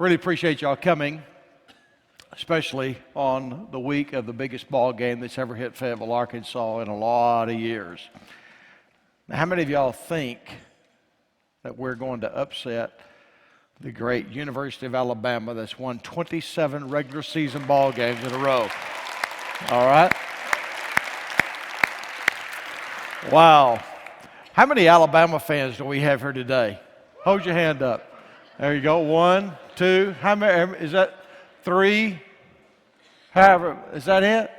Really appreciate y'all coming, especially on the week of the biggest ball game that's ever hit Fayetteville, Arkansas in a lot of years. Now, how many of y'all think that we're going to upset the great University of Alabama that's won 27 regular season ball games in a row? All right? Wow. How many Alabama fans do we have here today? Hold your hand up. There you go. 1, 2. How many? Is that 3? However, is that it?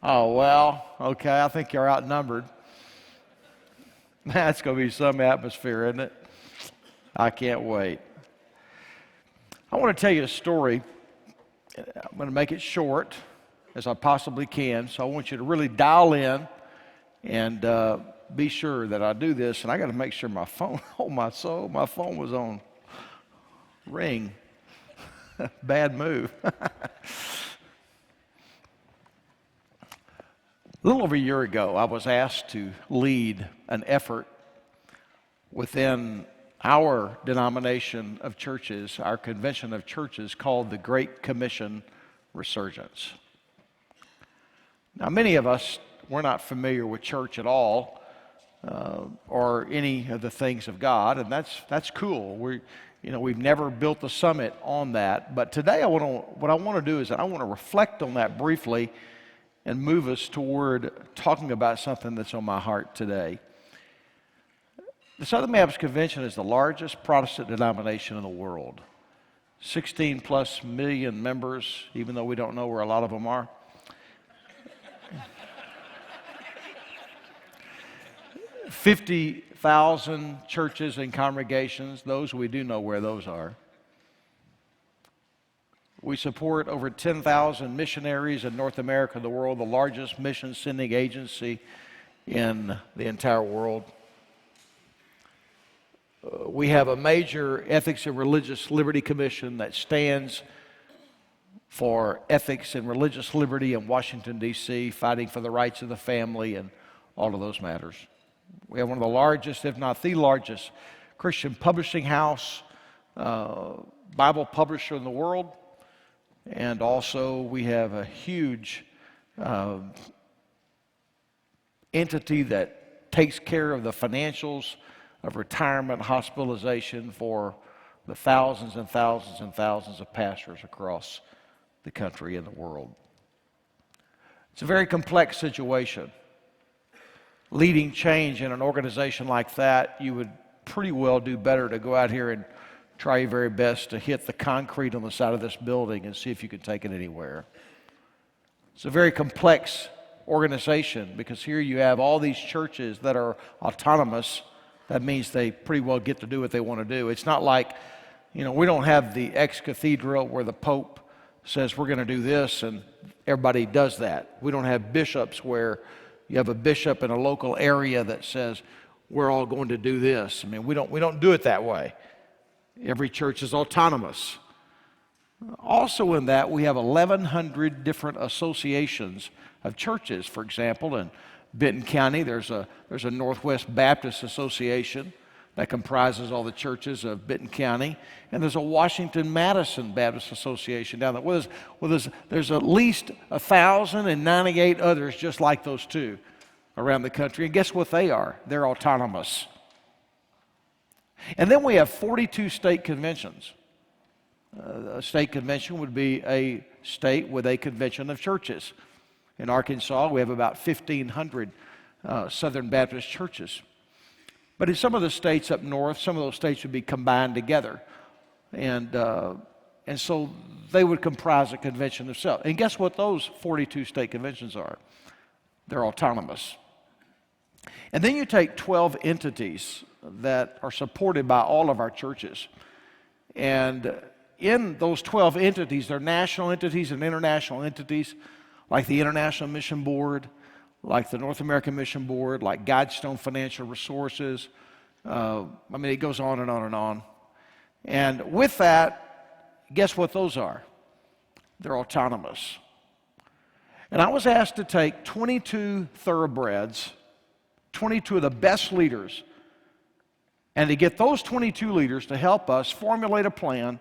Oh, well, okay. I think you're outnumbered. That's going to be some atmosphere, isn't it? I can't wait. I want to tell you a story. I'm going to make it short as I possibly can, so I want you to really dial in and be sure that I do this. And I got to make sure my phone, oh my soul, my phone was on ring. Bad move. A little over a year ago, I was asked to lead an effort within our denomination of churches, our convention of churches, called the Great Commission Resurgence. Now, many of us, we're not familiar with church at all, or any of the things of God, and that's cool. We've never built the summit on that, but today what I want to do is I want to reflect on that briefly and move us toward talking about something that's on my heart today. The Southern Baptist Convention is the largest Protestant denomination in the world. 16 plus million members, even though we don't know where a lot of them are. 50,000 churches and congregations, those we do know where those are. We support over 10,000 missionaries in North America and the world, the largest mission sending agency in the entire world. We have a major Ethics and Religious Liberty Commission that stands for ethics and religious liberty in Washington, D.C., fighting for the rights of the family and all of those matters. We have one of the largest, if not the largest, Christian publishing house, Bible publisher in the world. And also we have a huge entity that takes care of the financials of retirement, hospitalization for the thousands and thousands and thousands of pastors across the country and the world. It's a very complex situation. Leading change in an organization like that, you would pretty well do better to go out here and try your very best to hit the concrete on the side of this building and see if you can take it anywhere. It's a very complex organization because here you have all these churches that are autonomous. That means they pretty well get to do what they want to do. It's not like, we don't have the ex-cathedral where the Pope says we're going to do this and everybody does that. We don't have bishops where you have a bishop in a local area that says we're all going to do this. We don't do it that way. Every church is autonomous. Also in that, we have 1,100 different associations of churches. For example, in Benton County, there's a Northwest Baptist Association that comprises all the churches of Benton County, and there's a Washington-Madison Baptist Association down there. There's at least 1,098 others just like those two around the country, and guess what they are? They're autonomous. And then we have 42 state conventions. A state convention would be a state with a convention of churches. In Arkansas, we have about 1,500 Southern Baptist churches. But in some of the states up north, some of those states would be combined together. And so they would comprise a convention themselves. And guess what those 42 state conventions are? They're autonomous. And then you take 12 entities that are supported by all of our churches. And in those 12 entities, there are national entities and international entities, like the International Mission Board, like the North American Mission Board, like Guidestone Financial Resources. It goes on and on and on. And with that, guess what those are? They're autonomous. And I was asked to take 22 thoroughbreds, 22 of the best leaders, and to get those 22 leaders to help us formulate a plan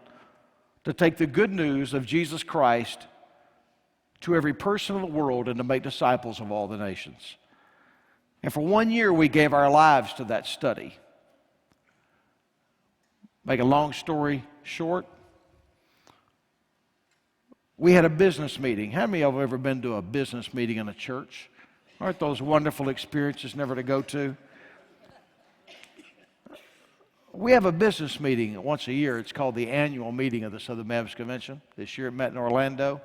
to take the good news of Jesus Christ to every person in the world and to make disciples of all the nations. And for 1 year, we gave our lives to that study. Make a long story short, we had a business meeting. How many of you have ever been to a business meeting in a church? Aren't those wonderful experiences never to go to? We have a business meeting once a year. It's called the annual meeting of the Southern Baptist Convention. This year it met in Orlando.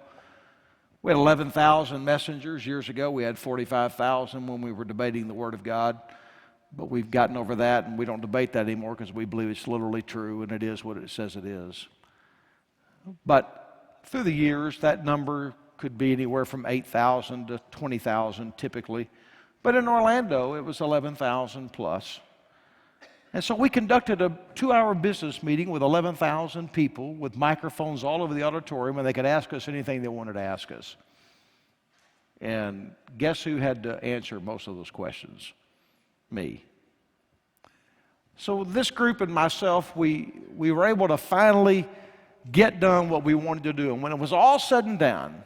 We had 11,000 messengers. Years ago we had 45,000 when we were debating the Word of God. But we've gotten over that, and we don't debate that anymore because we believe it's literally true, and it is what it says it is. But through the years, that number could be anywhere from 8,000 to 20,000 typically. But in Orlando, it was 11,000 plus. And so we conducted a 2-hour business meeting with 11,000 people with microphones all over the auditorium, and they could ask us anything they wanted to ask us. And guess who had to answer most of those questions? Me. So this group and myself, we were able to finally get done what we wanted to do. And when it was all said and done,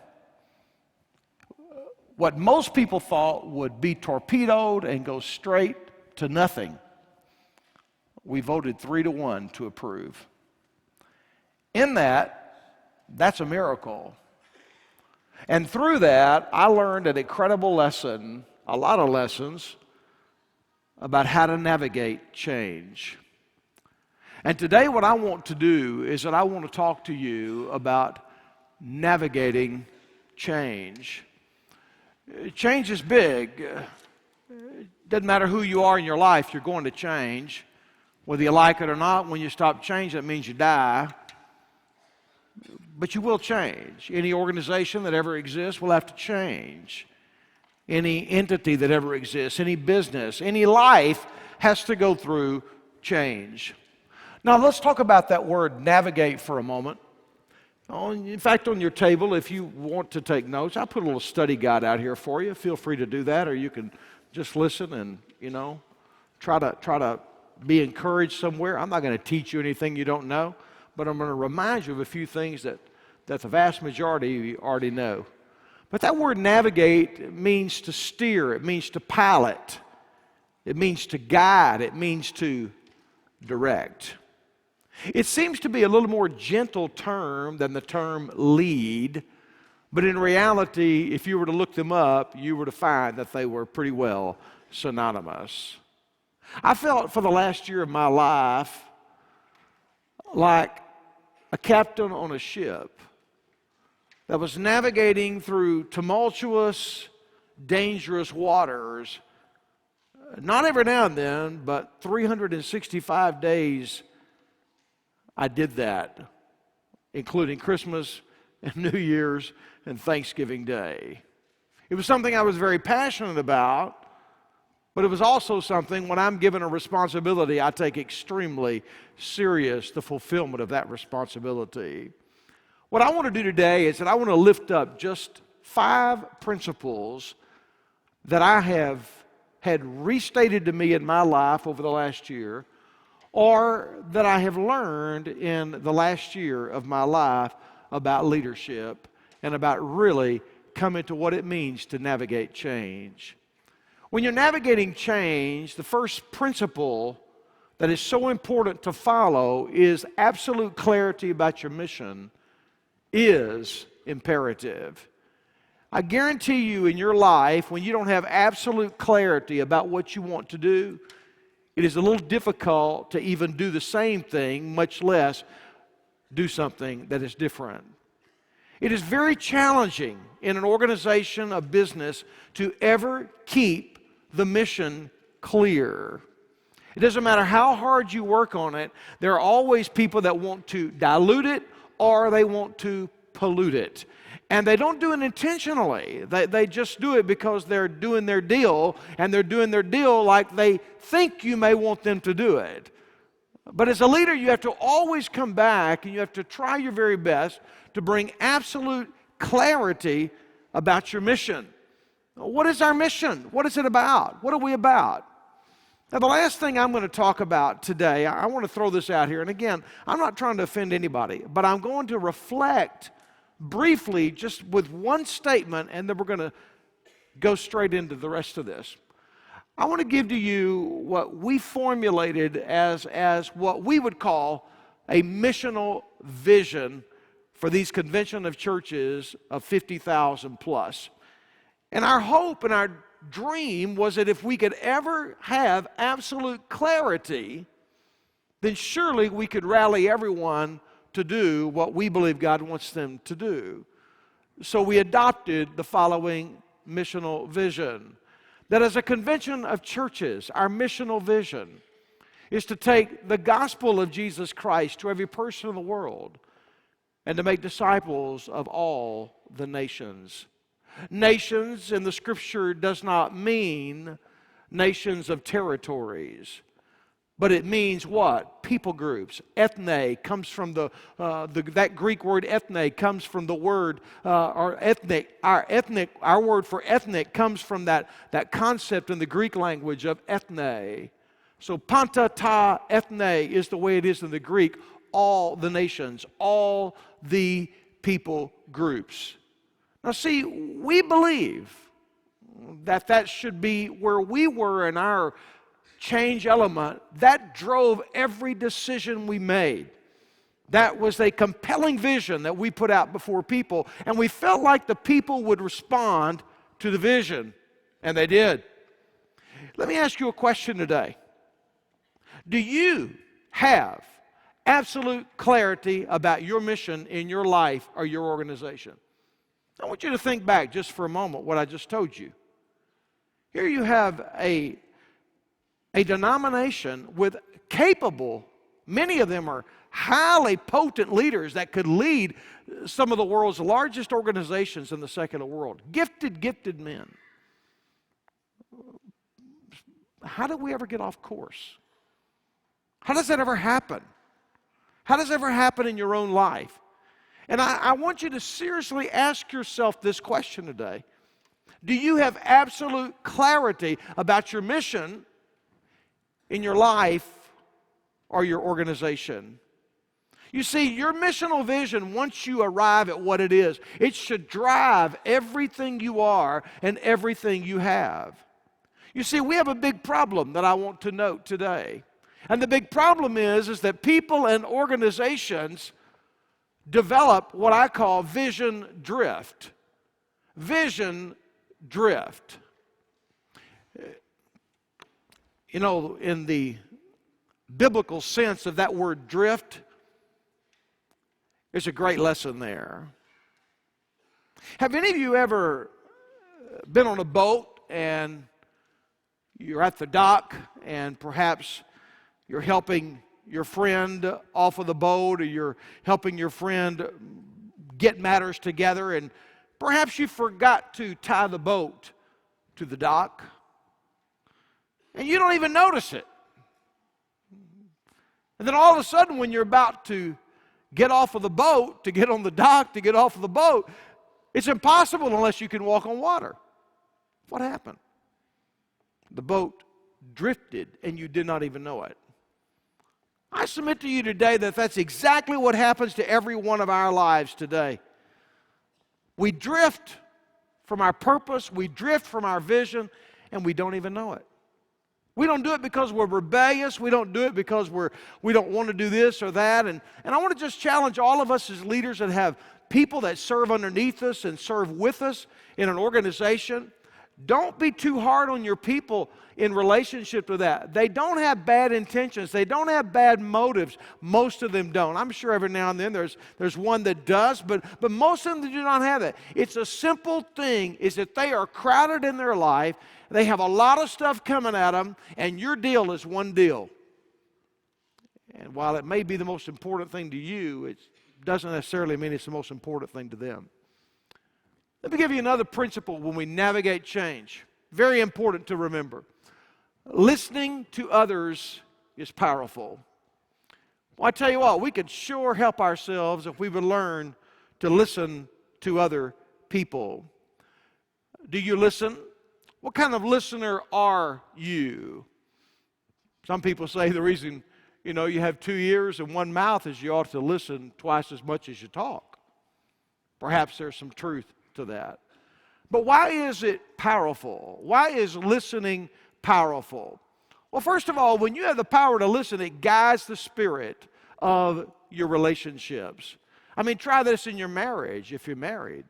what most people thought would be torpedoed and go straight to nothing, we voted 3-1 to approve. In that's a miracle. And through that, I learned an incredible lesson, a lot of lessons, about how to navigate change. And today what I want to do is that I want to talk to you about navigating change. Change is big. It doesn't matter who you are in your life, you're going to change. Whether you like it or not, when you stop changing, that means you die. But you will change. Any organization that ever exists will have to change. Any entity that ever exists, any business, any life has to go through change. Now let's talk about that word navigate for a moment. In fact, on your table, if you want to take notes, I put a little study guide out here for you. Feel free to do that, or you can just listen and, try to be encouraged somewhere. I'm not going to teach you anything you don't know, but I'm going to remind you of a few things that the vast majority of you already know. But that word navigate means to steer, it means to pilot, it means to guide, it means to direct. It seems to be a little more gentle term than the term lead, but in reality, if you were to look them up, you were to find that they were pretty well synonymous. I felt for the last year of my life like a captain on a ship that was navigating through tumultuous, dangerous waters, not every now and then, but 365 days I did that, including Christmas and New Year's and Thanksgiving Day. It was something I was very passionate about, but it was also something, when I'm given a responsibility, I take extremely serious the fulfillment of that responsibility. What I want to do today is that I want to lift up just 5 principles that I have had restated to me in my life over the last year, or that I have learned in the last year of my life about leadership and about really coming to what it means to navigate change. When you're navigating change, the first principle that is so important to follow is absolute clarity about your mission is imperative. I guarantee you in your life, when you don't have absolute clarity about what you want to do, it is a little difficult to even do the same thing, much less do something that is different. It is very challenging in an organization, a business, to ever keep the mission clear. It doesn't matter how hard you work on it, there are always people that want to dilute it or they want to pollute it. And they don't do it intentionally. They just do it because they're doing their deal, and they're doing their deal like they think you may want them to do it. But as a leader, you have to always come back and you have to try your very best to bring absolute clarity about your mission. What is our mission? What is it about? What are we about? Now, the last thing I'm going to talk about today, I want to throw this out here. And again, I'm not trying to offend anybody, but I'm going to reflect briefly just with one statement, and then we're going to go straight into the rest of this. I want to give to you what we formulated as what we would call a missional vision for these convention of churches of 50,000 plus. And our hope and our dream was that if we could ever have absolute clarity, then surely we could rally everyone to do what we believe God wants them to do. So we adopted the following missional vision. That as a convention of churches, our missional vision is to take the gospel of Jesus Christ to every person in the world and to make disciples of all the nations. Nations in the Scripture does not mean nations of territories, but it means what? People groups. Ethne comes from that Greek word ethne comes from the word our word for ethnic comes from that concept in the Greek language of ethne. So panta ta ethne is the way it is in the Greek. All the nations, all the people groups. Now see, we believe that should be where we were in our change element. That drove every decision we made. That was a compelling vision that we put out before people, and we felt like the people would respond to the vision, and they did. Let me ask you a question today. Do you have absolute clarity about your mission in your life or your organization? I want you to think back just for a moment what I just told you. Here you have a denomination with capable, many of them are highly potent leaders that could lead some of the world's largest organizations in the secular world. Gifted men. How did we ever get off course? How does that ever happen? How does it ever happen in your own life? And I want you to seriously ask yourself this question today. Do you have absolute clarity about your mission in your life or your organization? You see, your missional vision, once you arrive at what it is, it should drive everything you are and everything you have. You see, we have a big problem that I want to note today. And the big problem is that people and organizations develop what I call vision drift. Vision drift. You know, in the biblical sense of that word drift, there's a great lesson there. Have any of you ever been on a boat and you're at the dock and perhaps you're helping your friend off of the boat, or you're helping your friend get matters together, and perhaps you forgot to tie the boat to the dock, and you don't even notice it. And then all of a sudden, when you're about to get off of the boat, to get on the dock, to get off of the boat, it's impossible unless you can walk on water. What happened? The boat drifted, and you did not even know it. I submit to you today that that's exactly what happens to every one of our lives today. We drift from our purpose, we drift from our vision, and we don't even know it. We don't do it because we're rebellious. We don't do it because we don't want to do this or that. And I want to just challenge all of us as leaders that have people that serve underneath us and serve with us in an organization. Don't be too hard on your people in relationship to that. They don't have bad intentions. They don't have bad motives. Most of them don't. I'm sure every now and then there's one that does, but most of them do not have it. It's a simple thing, is that they are crowded in their life. They have a lot of stuff coming at them, and your deal is one deal. And while it may be the most important thing to you, it doesn't necessarily mean it's the most important thing to them. Let me give you another principle when we navigate change. Very important to remember. Listening to others is powerful. Well, I tell you what, we could sure help ourselves if we would learn to listen to other people. Do you listen? What kind of listener are you? Some people say the reason, you have 2 ears and 1 mouth is you ought to listen twice as much as you talk. Perhaps there's some truth to that. But why is it powerful? Why is listening powerful? Well, first of all, when you have the power to listen, it guides the spirit of your relationships. Try this in your marriage if you're married.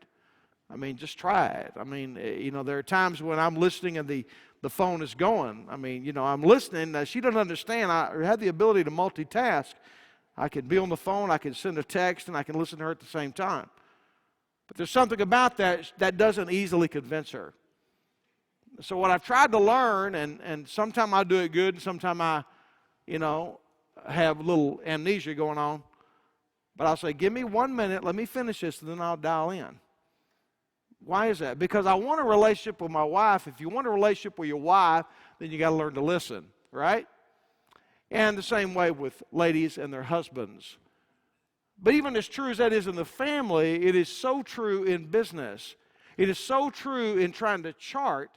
Just try it. There are times when I'm listening and the phone is going. I'm listening. She doesn't understand. I have the ability to multitask. I can be on the phone, I can send a text, and I can listen to her at the same time. But there's something about that doesn't easily convince her. So what I've tried to learn, and sometimes I do it good, and sometimes I, have a little amnesia going on. But I'll say, give me 1 minute, let me finish this, and then I'll dial in. Why is that? Because I want a relationship with my wife. If you want a relationship with your wife, then you got to learn to listen, right? And the same way with ladies and their husbands. But even as true as that is in the family, it is so true in business. It is so true in trying to chart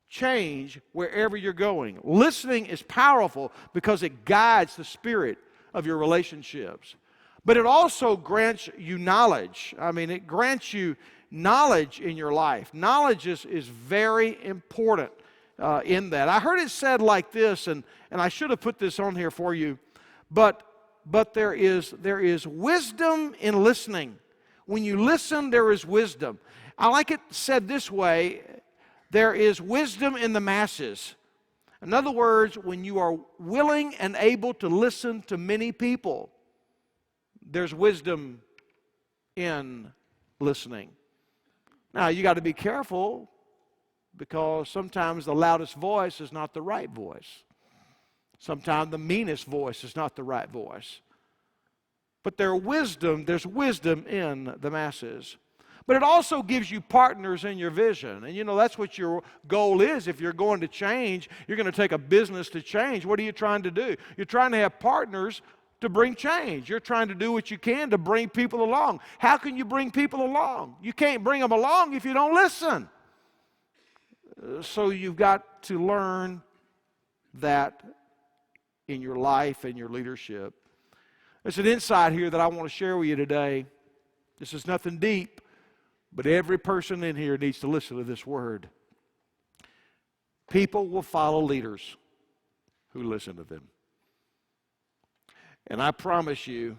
change wherever you're going. Listening is powerful because it guides the spirit of your relationships. But it also grants you knowledge. It grants you knowledge in your life. Knowledge is very important in that. I heard it said like this, and I should have put this on here for you, but there is wisdom in listening. When you listen, there is wisdom. I like it said this way, there is wisdom in the masses. In other words, when you are willing and able to listen to many people, there's wisdom in listening. Now, you got to be careful because sometimes the loudest voice is not the right voice. Sometimes the meanest voice is not the right voice. But there's wisdom in the masses. But it also gives you partners in your vision. And that's what your goal is. If you're going to change, you're going to take a business to change. What are you trying to do? You're trying to have partners to bring change. You're trying to do what you can to bring people along. How can you bring people along? You can't bring them along if you don't listen. So you've got to learn that in your life and your leadership. There's an insight here that I want to share with you today. This is nothing deep, but every person in here needs to listen to this word. People will follow leaders who listen to them. And I promise you,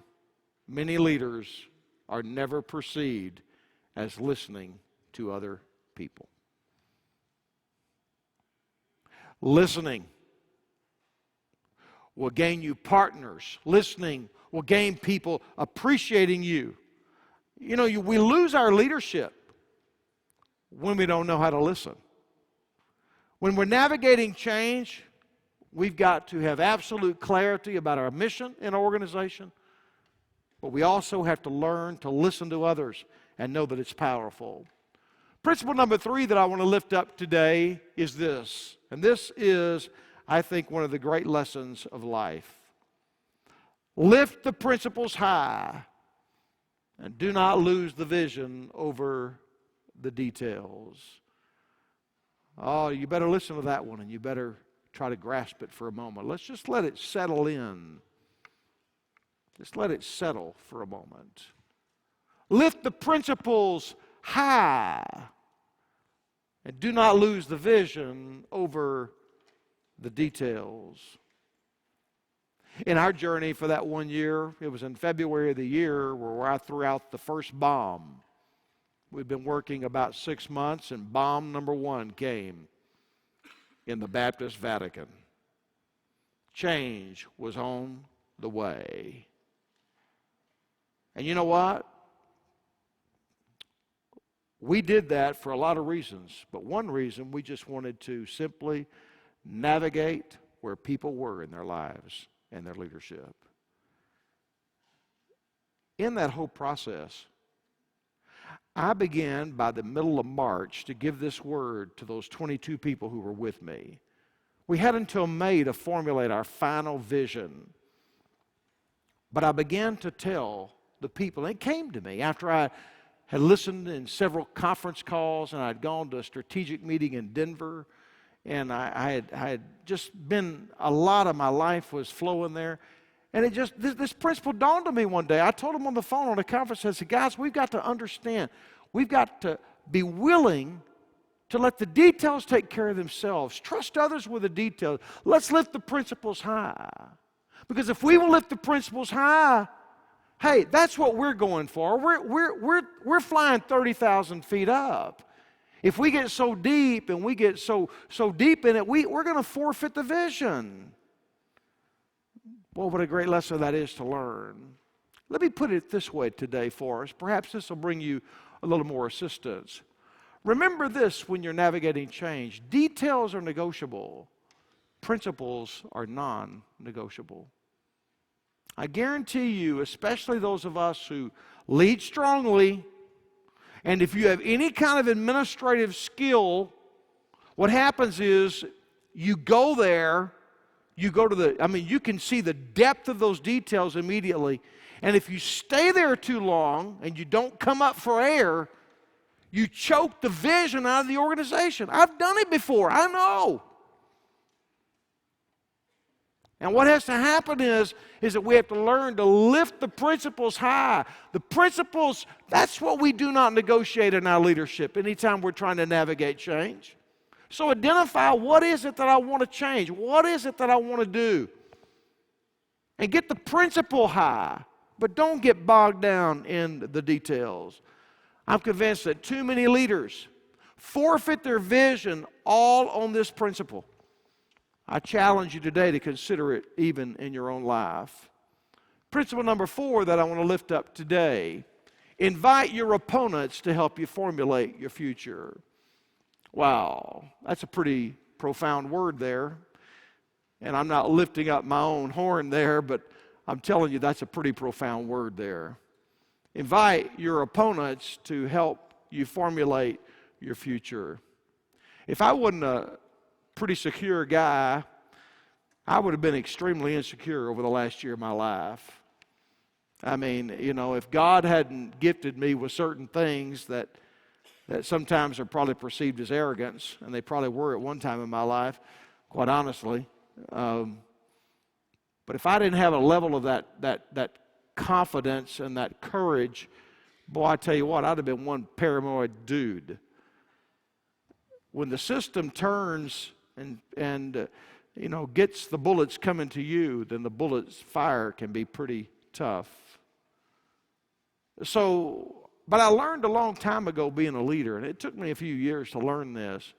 many leaders are never perceived as listening to other people. Listening will gain you partners. Listening will gain people appreciating you. We lose our leadership when we don't know how to listen. When we're navigating change, we've got to have absolute clarity about our mission in our organization, but we also have to learn to listen to others and know that it's powerful. Principle number 3 that I want to lift up today is this, and this is, I think, one of the great lessons of life. Lift the principles high and do not lose the vision over the details. Oh, you better listen to that one, and you better try to grasp it for a moment. Let's just let it settle in. Just let it settle for a moment. Lift the principles high and do not lose the vision over the details. In our journey for that 1 year, it was in February of the year where I threw out the first bomb. We've been working about 6 months, and bomb number 1 came in the Baptist Vatican. Change was on the way. And you know what? We did that for a lot of reasons, but one reason, we just wanted to simply navigate where people were in their lives and their leadership. In that whole process, I began by the middle of March to give this word to those 22 people who were with me. We had until May to formulate our final vision. But I began to tell the people, and it came to me after I had listened in several conference calls and I'd gone to a strategic meeting in Denver, and I had just been, a lot of my life was flowing there. And it just, this principle dawned on me one day. I told him on the phone on a conference, I said, guys, we've got to understand. We've got to be willing to let the details take care of themselves. Trust others with the details. Let's lift the principles high. Because if we will lift the principles high, hey, that's what we're going for. We're flying 30,000 feet up. If we get so deep and we get so deep in it, we're going to forfeit the vision. Boy, what a great lesson that is to learn. Let me put it this way today for us. Perhaps this will bring you a little more assistance. Remember this when you're navigating change. Details are negotiable. Principles are non-negotiable. I guarantee you, especially those of us who lead strongly, and if you have any kind of administrative skill, what happens is you go there, you can see the depth of those details immediately. And if you stay there too long and you don't come up for air, you choke the vision out of the organization. I've done it before. I know. And what has to happen is that we have to learn to lift the principles high. The principles, that's what we do not negotiate in our leadership anytime we're trying to navigate change. So identify, what is it that I want to change? What is it that I want to do? And get the principle high, but don't get bogged down in the details. I'm convinced that too many leaders forfeit their vision all on this principle. I challenge you today to consider it even in your own life. Principle number 4 that I want to lift up today: invite your opponents to help you formulate your future. Wow, that's a pretty profound word there. And I'm not lifting up my own horn there, but I'm telling you that's a pretty profound word there. Invite your opponents to help you formulate your future. If I wasn't a pretty secure guy, I would have been extremely insecure over the last year of my life. I mean, if God hadn't gifted me with certain things that sometimes are probably perceived as arrogance, and they probably were at one time in my life, quite honestly. But if I didn't have a level of that confidence and that courage, boy, I tell you what, I'd have been one paranoid dude. When the system turns and gets the bullets coming to you, then the bullets fire can be pretty tough. But I learned a long time ago being a leader, and it took me a few years to learn this.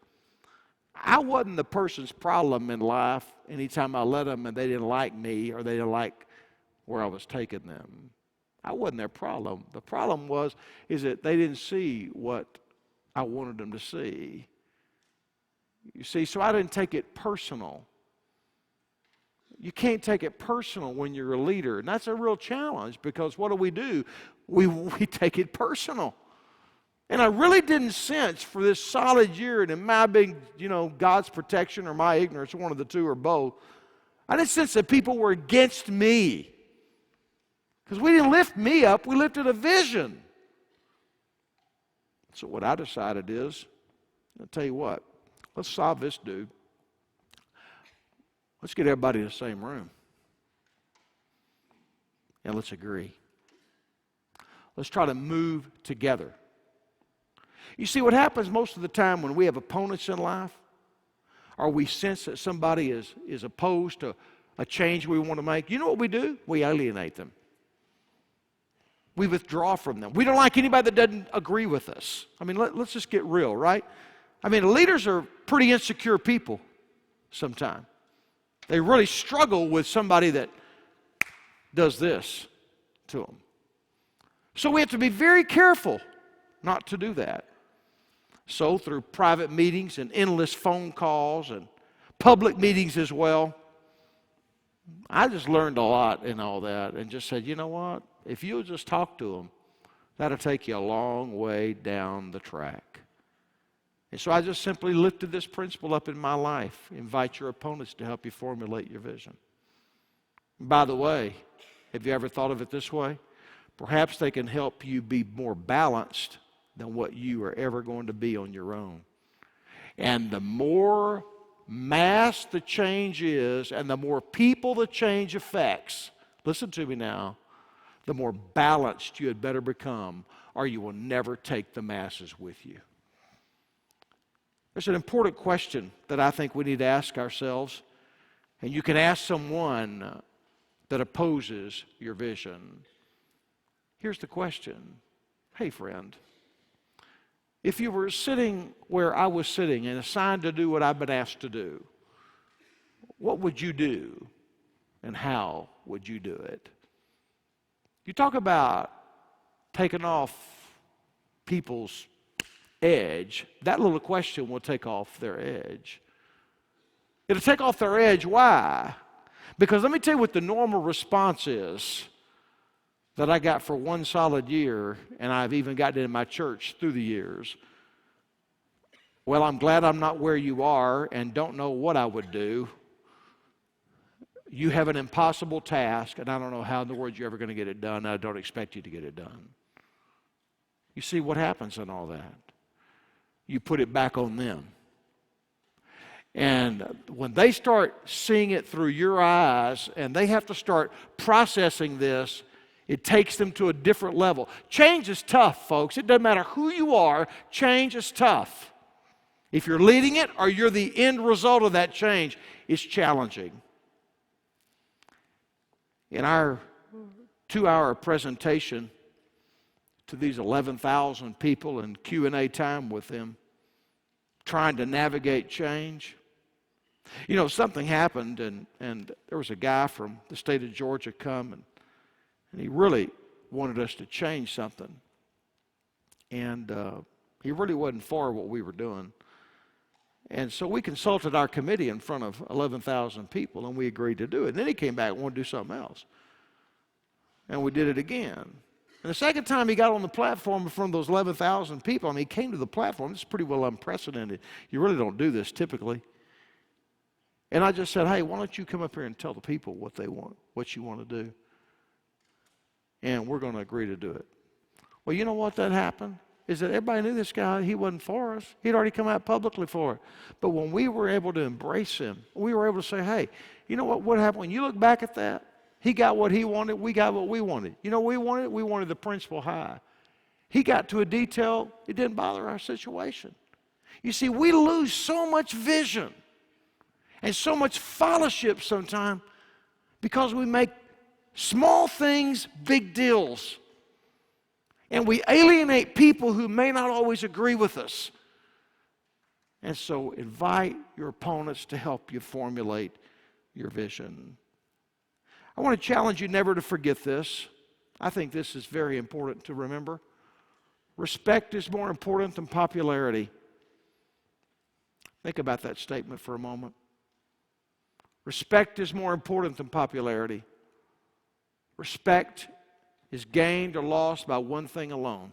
I wasn't the person's problem in life anytime I led them and they didn't like me or they didn't like where I was taking them. I wasn't their problem. The problem is that they didn't see what I wanted them to see. You see, so I didn't take it personal. You can't take it personal when you're a leader, and that's a real challenge, because what do? We take it personal. And I really didn't sense for this solid year, and in my being, God's protection or my ignorance, one of the two or both, I didn't sense that people were against me. Because we didn't lift me up, we lifted a vision. So what I decided is, I'll tell you what, let's solve this, dude. Let's get everybody in the same room. And let's agree. Let's try to move together. You see, what happens most of the time when we have opponents in life, or we sense that somebody is opposed to a change we want to make, you know what we do? We alienate them. We withdraw from them. We don't like anybody that doesn't agree with us. I mean, let's just get real, right? I mean, leaders are pretty insecure people sometimes. They really struggle with somebody that does this to them. So we have to be very careful not to do that. So through private meetings and endless phone calls and public meetings as well, I just learned a lot in all that and just said, you know what? If you'll just talk to them, that'll take you a long way down the track. And so I just simply lifted this principle up in my life. Invite your opponents to help you formulate your vision. By the way, have you ever thought of it this way? Perhaps they can help you be more balanced than what you are ever going to be on your own. And the more mass the change is and the more people the change affects, listen to me now, the more balanced you had better become, or you will never take the masses with you. There's an important question that I think we need to ask ourselves, and you can ask someone that opposes your vision. Here's the question. Hey, friend, if you were sitting where I was sitting and assigned to do what I've been asked to do, what would you do and how would you do it? You talk about taking off people's edge. That little question will take off their edge. It'll take off their edge. Why? Because let me tell you what the normal response is that I got for one solid year, and I've even gotten it in my church through the years. Well, I'm glad I'm not where you are and don't know what I would do. You have an impossible task, and I don't know how in the world you're ever going to get it done. I don't expect you to get it done. You see what happens in all that? You put it back on them. And when they start seeing it through your eyes and they have to start processing this, it takes them to a different level. Change is tough, folks. It doesn't matter who you are, change is tough. If you're leading it or you're the end result of that change, it's challenging. In our 2-hour presentation to these 11,000 people and Q&A time with them, trying to navigate change, you know, something happened, and there was a guy from the state of Georgia come, and he really wanted us to change something. And he really wasn't for what we were doing. And so we consulted our committee in front of 11,000 people, and we agreed to do it. And then he came back and wanted to do something else. And we did it again. And the second time he got on the platform in front of those 11,000 people, I mean, he came to the platform. This is pretty well unprecedented. You really don't do this typically. And I just said, hey, why don't you come up here and tell the people what they want, what you want to do. And we're going to agree to do it. Well, you know what that happened? Is that everybody knew this guy, he wasn't for us. He'd already come out publicly for it. But when we were able to embrace him, we were able to say, hey, you know what happened? When you look back at that, he got what he wanted, we got what we wanted. You know what we wanted? We wanted the principle high. He got to a detail, it didn't bother our situation. You see, we lose so much vision and so much fellowship sometimes because we make small things big deals. And we alienate people who may not always agree with us. And so invite your opponents to help you formulate your vision. I want to challenge you never to forget this. I think this is very important to remember. Respect is more important than popularity. Think about that statement for a moment. Respect is more important than popularity. Respect is gained or lost by one thing alone: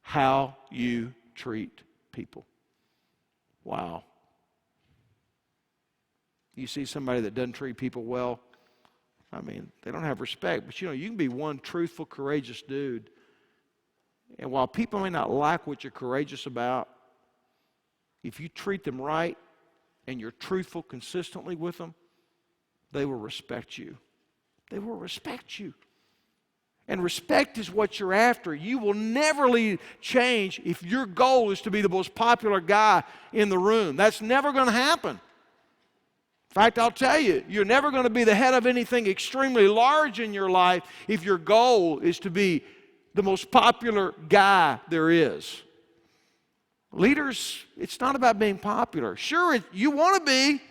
how you treat people. Wow. You see somebody that doesn't treat people well, I mean, they don't have respect. But you know, you can be one truthful, courageous dude, and while people may not like what you're courageous about, if you treat them right and you're truthful consistently with them, they will respect you. They will respect you. And respect is what you're after. You will never lead change if your goal is to be the most popular guy in the room. That's never going to happen. In fact, I'll tell you, you're never going to be the head of anything extremely large in your life if your goal is to be the most popular guy there is. Leaders, it's not about being popular. Sure, you want to be,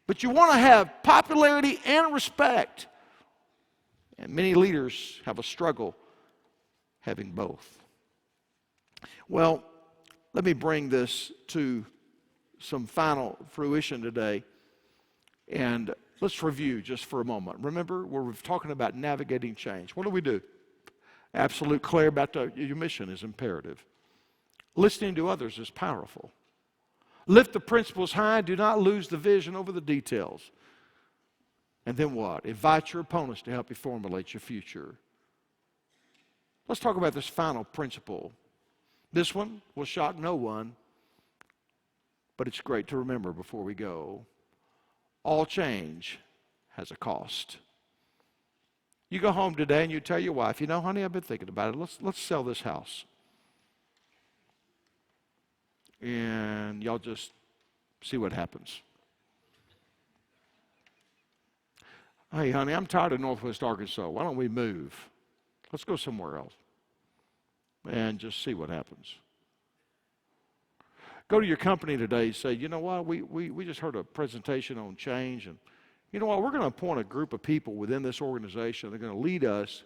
but you want to have popularity and respect. And many leaders have a struggle having both. Well, let me bring this to some final fruition today. And let's review just for a moment. Remember, we're talking about navigating change. What do? Absolute clarity about your mission is imperative. Listening to others is powerful. Lift the principles high. Do not lose the vision over the details. And then what? Invite your opponents to help you formulate your future. Let's talk about this final principle. This one will shock no one. But it's great to remember before we go, all change has a cost. You go home today and you tell your wife, you know, honey, I've been thinking about it. Let's sell this house. And y'all just see what happens. Hey, honey, I'm tired of Northwest Arkansas. Why don't we move? Let's go somewhere else. And just see what happens. Go to your company today and say, you know what, we just heard a presentation on change, and you know what, we're going to appoint a group of people within this organization. They're going to lead us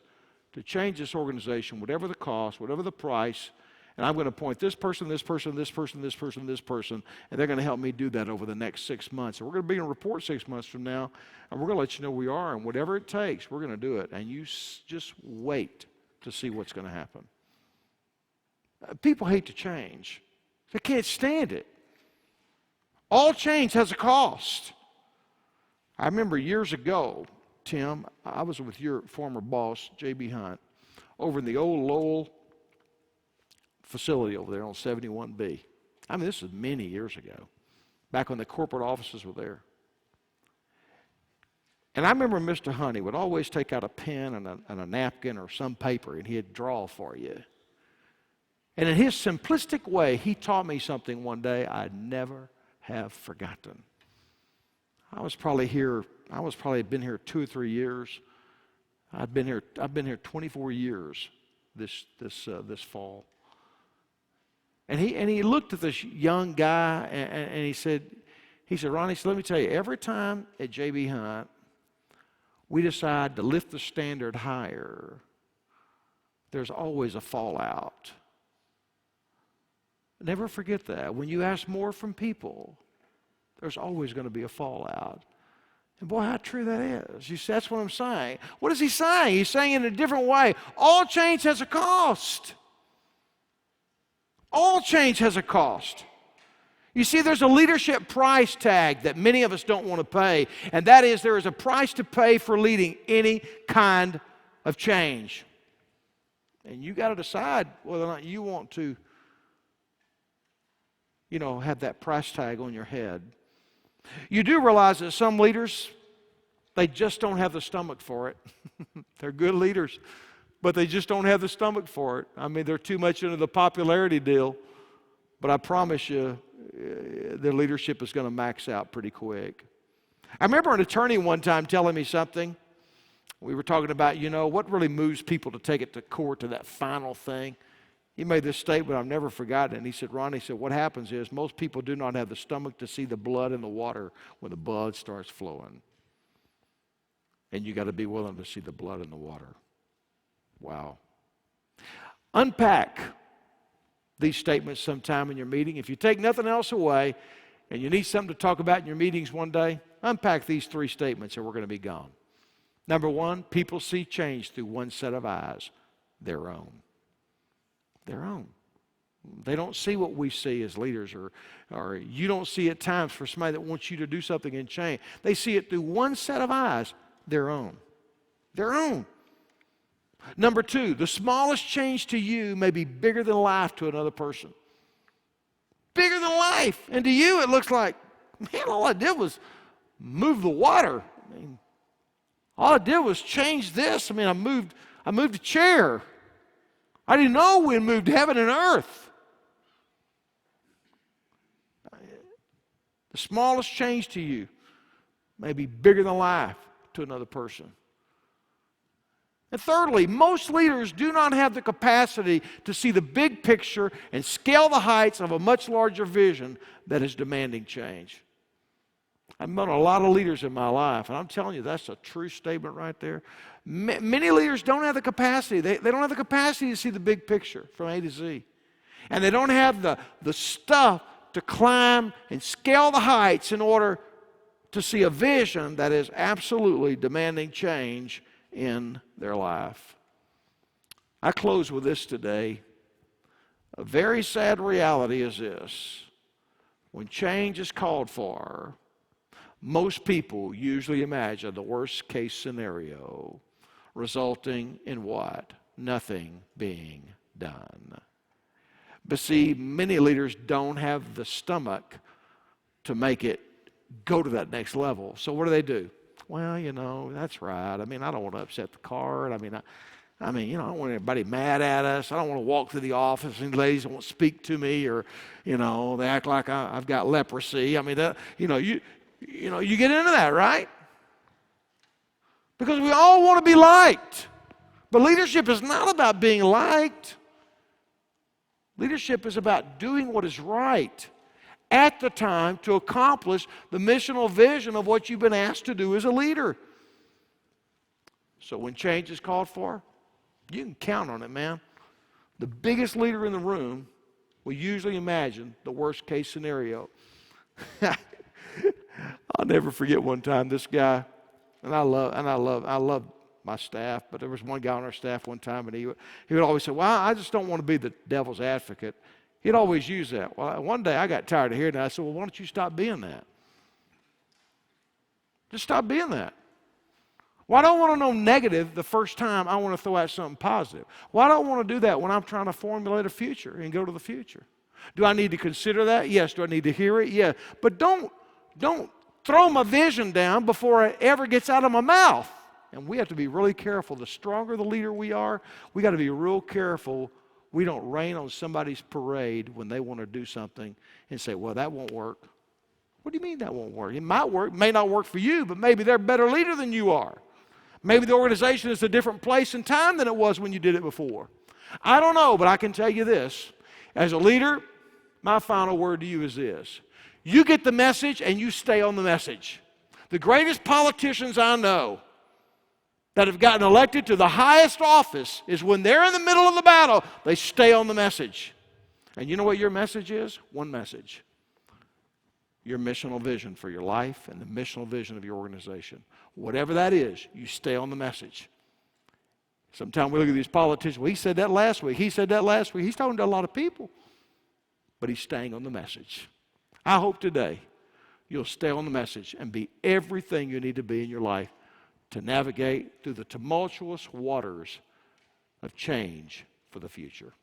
to change this organization, whatever the cost, whatever the price, and I'm going to appoint this person, this person, this person, this person, this person, and they're going to help me do that over the next 6 months. And we're going to be in a report 6 months from now, and we're going to let you know who we are, and whatever it takes, we're going to do it. And you just wait to see what's going to happen. People hate to change. They can't stand it. All change has a cost. I remember years ago, Tim, I was with your former boss, J.B. Hunt, over in the old Lowell facility over there on 71B. I mean, this was many years ago, back when the corporate offices were there. And I remember Mr. Honey would always take out a pen and a napkin or some paper, and he'd draw for you. And in his simplistic way, he taught me something one day I'd never have forgotten. I've probably been here 2 or 3 years. I've been here 24 years this fall. And he looked at this young guy and he said, Ronnie, let me tell you, every time at J.B. Hunt we decide to lift the standard higher, there's always a fallout. Never forget that. When you ask more from people, there's always going to be a fallout. And boy, how true that is. You see, that's what I'm saying. What is he saying? He's saying in a different way. All change has a cost. All change has a cost. You see, there's a leadership price tag that many of us don't want to pay, and that is there is a price to pay for leading any kind of change. And you got to decide whether or not you want to have that price tag on your head. You do realize that some leaders, they just don't have the stomach for it. They're good leaders, but they just don't have the stomach for it. I mean, they're too much into the popularity deal, but I promise you, their leadership is going to max out pretty quick. I remember an attorney one time telling me something. We were talking about, what really moves people to take it to court, to that final thing. He made this statement I've never forgotten, and he said, Ronnie, what happens is most people do not have the stomach to see the blood in the water when the blood starts flowing. And you got to be willing to see the blood in the water. Wow. Unpack these statements sometime in your meeting. If you take nothing else away and you need something to talk about in your meetings one day, unpack these 3 statements and we're going to be gone. Number 1, people see change through one set of eyes, their own. Their own. They don't see what we see as leaders, or you don't see at times for somebody that wants you to do something and change. They see it through one set of eyes, their own. Their own. Number 2, the smallest change to you may be bigger than life to another person. Bigger than life. And to you it looks like, man, all I did was move the water. I mean, all I did was change this. I mean, I moved a chair. I didn't know we had moved heaven and earth. The smallest change to you may be bigger than life to another person. And thirdly, most leaders do not have the capacity to see the big picture and scale the heights of a much larger vision that is demanding change. I've met a lot of leaders in my life, and I'm telling you, that's a true statement right there. Many leaders don't have the capacity. They don't have the capacity to see the big picture from A to Z. And they don't have the stuff to climb and scale the heights in order to see a vision that is absolutely demanding change in their life. I close with this today. A very sad reality is this. When change is called for, most people usually imagine the worst case scenario, resulting in what? Nothing being done. But see, many leaders don't have the stomach to make it go to that next level. So what do? Well, that's right. I mean, I don't want to upset the card. I mean, I don't want anybody mad at us. I don't want to walk through the office and ladies won't speak to me, or, they act like I've got leprosy. I mean, you get into that, right? Because we all want to be liked. But leadership is not about being liked. Leadership is about doing what is right at the time to accomplish the missional vision of what you've been asked to do as a leader. So when change is called for, you can count on it, man. The biggest leader in the room will usually imagine the worst case scenario. I'll never forget one time this guy, and I love my staff, but there was one guy on our staff one time, and he would always say, well, I just don't want to be the devil's advocate. He'd always use that. Well, one day I got tired of hearing that. I said, well, why don't you stop being that? Just stop being that. Well, I don't want to know negative the first time. I want to throw out something positive. Well, I don't want to do that when I'm trying to formulate a future and go to the future. Do I need to consider that? Yes. Do I need to hear it? Yeah. But don't throw my vision down before it ever gets out of my mouth. And we have to be really careful. The stronger the leader we are, we got to be real careful we don't rain on somebody's parade when they want to do something and say, well, that won't work. What do you mean that won't work? It might work, may not work for you, but maybe they're a better leader than you are. Maybe the organization is a different place and time than it was when you did it before. I don't know, but I can tell you this. As a leader, my final word to you is this. You get the message and you stay on the message. The greatest politicians I know that have gotten elected to the highest office is when they're in the middle of the battle, they stay on the message. And you know what your message is? One message. Your missional vision for your life and the missional vision of your organization. Whatever that is, you stay on the message. Sometimes we look at these politicians, well, he said that last week, he said that last week. He's talking to a lot of people, but he's staying on the message. I hope today you'll stay on the message and be everything you need to be in your life to navigate through the tumultuous waters of change for the future.